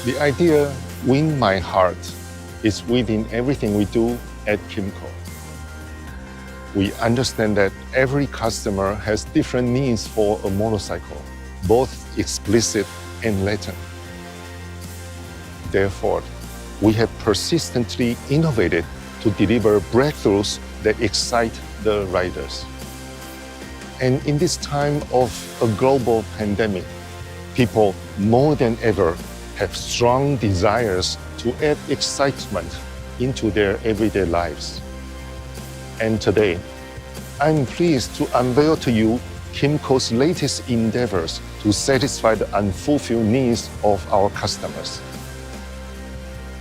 The idea "win my heart" is within everything we do at Kymco. We understand that every customer has different needs for a motorcycle, both explicit and latent. Therefore, we have persistently innovated to deliver breakthroughs that excite the riders. And in this time of a global pandemic, people more than ever have strong desires to add excitement into their everyday lives. And today, I'm pleased to unveil to you Kymco's latest endeavors to satisfy the unfulfilled needs of our customers.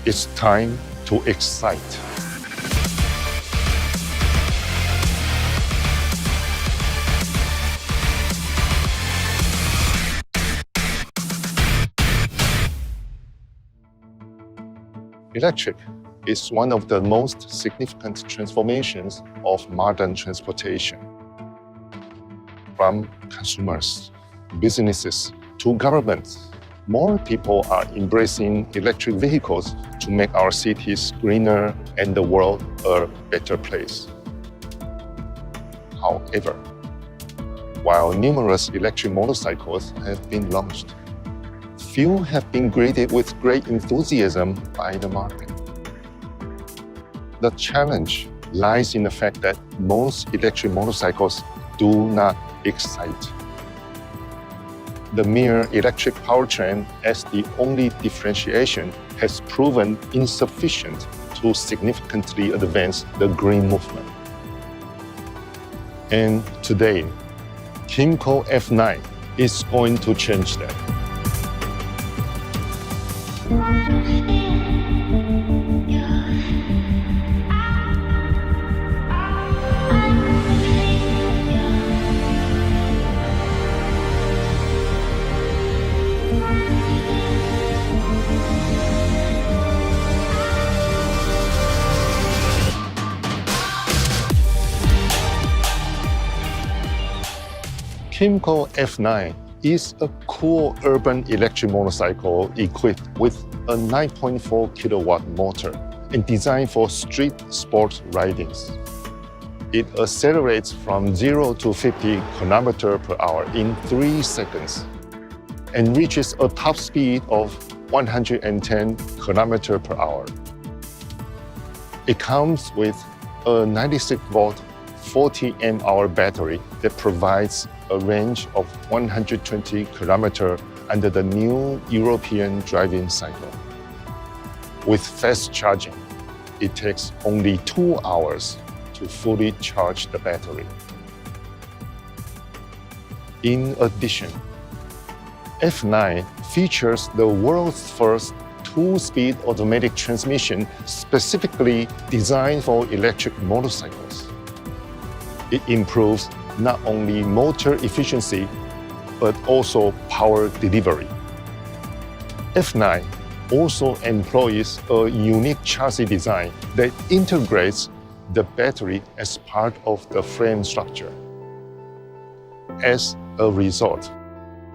It's time to excite. Electric is one of the most significant transformations of modern transportation. From consumers, businesses, to governments, more people are embracing electric vehicles to make our cities greener and the world a better place. However, while numerous electric motorcycles have been launched, few have been greeted with great enthusiasm by the market. The challenge lies in the fact that most electric motorcycles do not excite. The mere electric powertrain as the only differentiation has proven insufficient to significantly advance the green movement. And today, Kymco F9 is going to change that. Kymco F9 is a cool urban electric motorcycle equipped with a 9.4 kilowatt motor and designed for street sport ridings. It accelerates from 0 to 50 km per hour in 3 seconds and reaches a top speed of 110 km per hour. It comes with a 96 volt 40 mAh battery that provides a range of 120 km under the new European driving cycle. With fast charging, it takes only 2 hours to fully charge the battery. In addition, F9 features the world's first 2-speed automatic transmission specifically designed for electric motorcycles. It improves not only motor efficiency, but also power delivery. F9 also employs a unique chassis design that integrates the battery as part of the frame structure. As a result,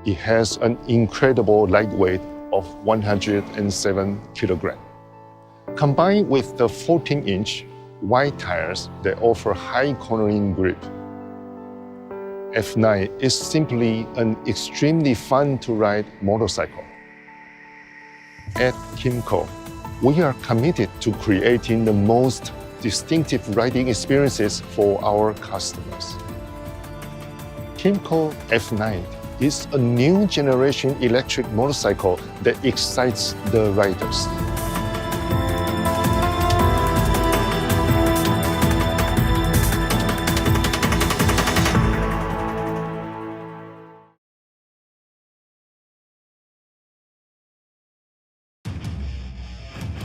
it has an incredible lightweight of 107 kilograms. Combined with the 14-inch wide tires that offer high cornering grip, F9 is simply an extremely fun to ride motorcycle. At Kymco, we are committed to creating the most distinctive riding experiences for our customers. Kymco F9 is a new generation electric motorcycle that excites the riders.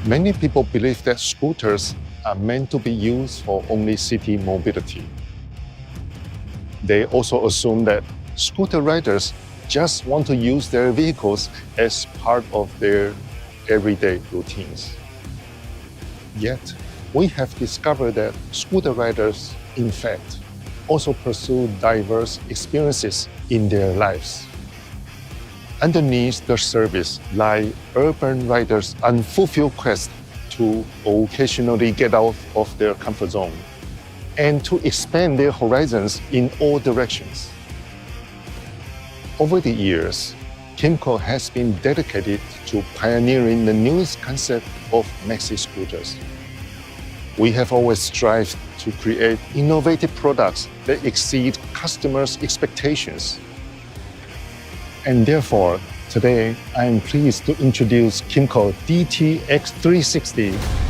Many people believe that scooters are meant to be used for only city mobility. They also assume that scooter riders just want to use their vehicles as part of their everyday routines. Yet, we have discovered that scooter riders, in fact, also pursue diverse experiences in their lives. Underneath the service lie urban riders' unfulfilled quest to occasionally get out of their comfort zone and to expand their horizons in all directions. Over the years, Kymco has been dedicated to pioneering the newest concept of maxi scooters. We have always strived to create innovative products that exceed customers' expectations. And therefore, today I am pleased to introduce Kymco DT-X360.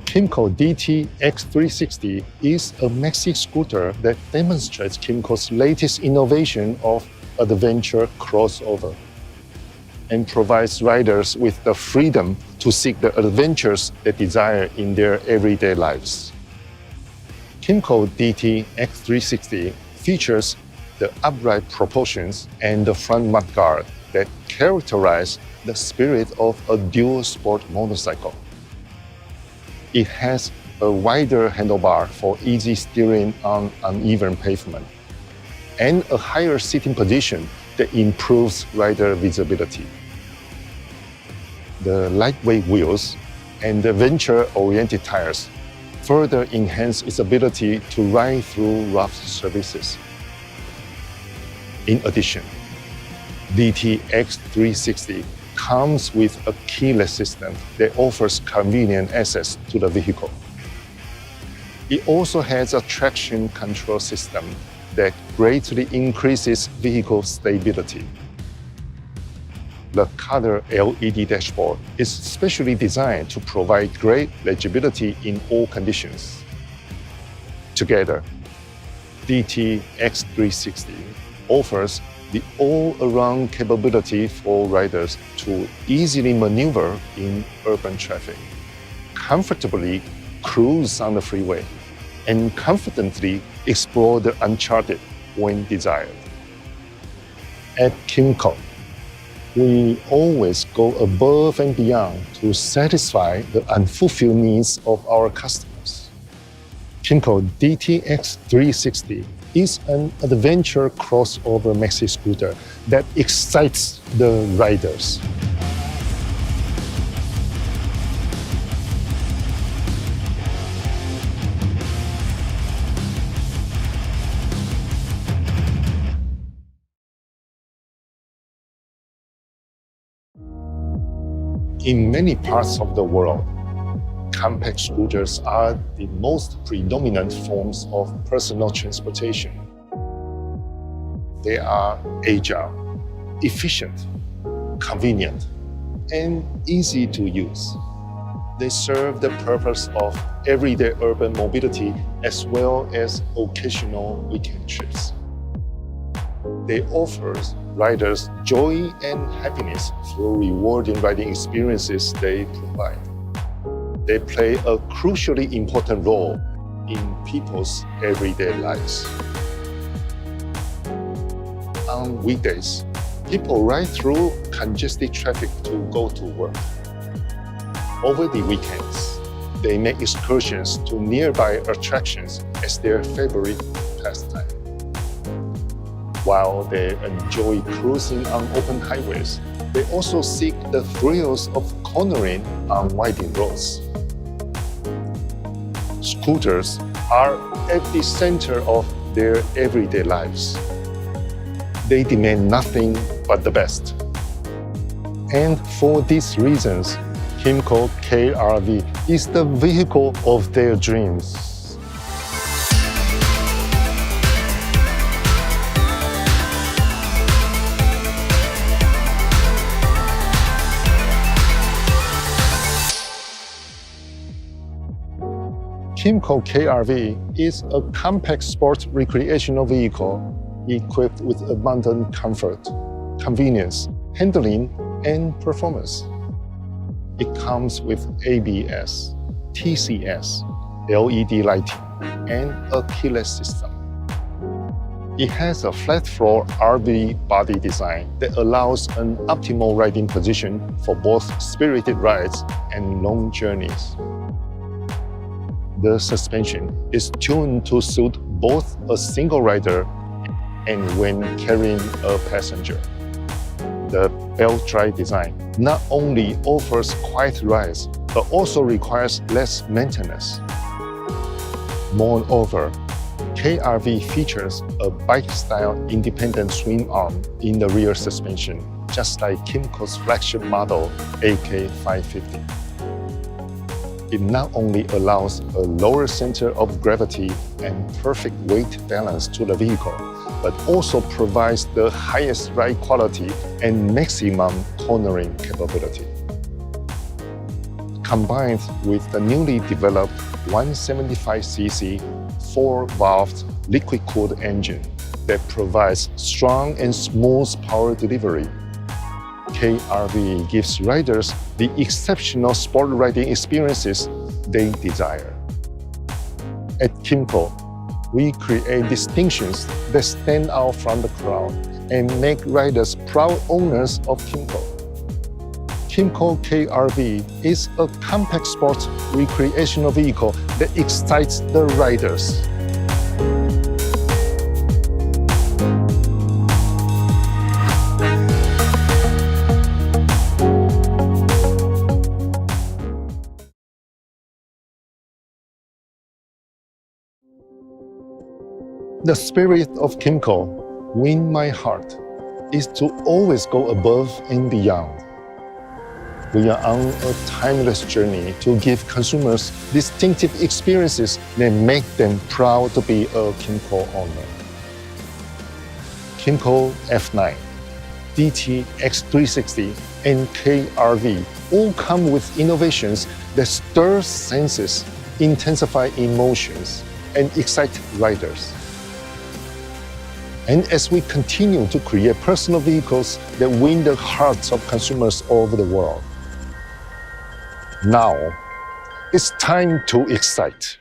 Kymco DT-X360 is a maxi scooter that demonstrates Kymco's latest innovation of adventure crossover and provides riders with the freedom to seek the adventures they desire in their everyday lives. Kymco DT-X360 features the upright proportions and the front mudguard that characterize the spirit of a dual sport motorcycle. It has a wider handlebar for easy steering on uneven pavement and a higher seating position that improves rider visibility. The lightweight wheels and the venture-oriented tires further enhance its ability to ride through rough surfaces. In addition, DT-X360 comes with a keyless system that offers convenient access to the vehicle. It also has a traction control system that greatly increases vehicle stability. The color LED dashboard is specially designed to provide great legibility in all conditions. Together, DT-X360 offers the all-around capability for riders to easily maneuver in urban traffic, comfortably cruise on the freeway, and confidently explore the uncharted when desired. At Kymco, we always go above and beyond to satisfy the unfulfilled needs of our customers. Kymco DT-X360 is an adventure crossover maxi scooter that excites the riders. In many parts of the world, compact scooters are the most predominant forms of personal transportation. They are agile, efficient, convenient, and easy to use. They serve the purpose of everyday urban mobility as well as occasional weekend trips. They offer riders joy and happiness through rewarding riding experiences they provide. They play a crucially important role in people's everyday lives. On weekdays, people ride through congested traffic to go to work. Over the weekends, they make excursions to nearby attractions as their favorite pastime. While they enjoy cruising on open highways, they also seek the thrills of cornering on winding roads. Scooters are at the center of their everyday lives. They demand nothing but the best. And for these reasons, Kymco KRV is the vehicle of their dreams. Kymco KRV is a compact sports recreational vehicle equipped with abundant comfort, convenience, handling, and performance. It comes with ABS, TCS, LED lighting, and a keyless system. It has a flat floor RV body design that allows an optimal riding position for both spirited rides and long journeys. The suspension is tuned to suit both a single rider and when carrying a passenger. The belt-drive design not only offers quiet rides, but also requires less maintenance. Moreover, KRV features a bike-style independent swing arm in the rear suspension, just like Kymco's flagship model AK550. It not only allows a lower center of gravity and perfect weight balance to the vehicle, but also provides the highest ride quality and maximum cornering capability. Combined with the newly developed 175cc 4-valve liquid-cooled engine that provides strong and smooth power delivery, KRV gives riders the exceptional sport riding experiences they desire. At Kymco, we create distinctions that stand out from the crowd and make riders proud owners of Kymco. Kymco KRV is a compact sports recreational vehicle that excites the riders. The spirit of Kymco, Win My Heart, is to always go above and beyond. We are on a timeless journey to give consumers distinctive experiences that make them proud to be a Kymco owner. Kymco F9, DT X360, and KRV all come with innovations that stir senses, intensify emotions, and excite riders. And as we continue to create personal vehicles that win the hearts of consumers all over the world, now it's time to excite.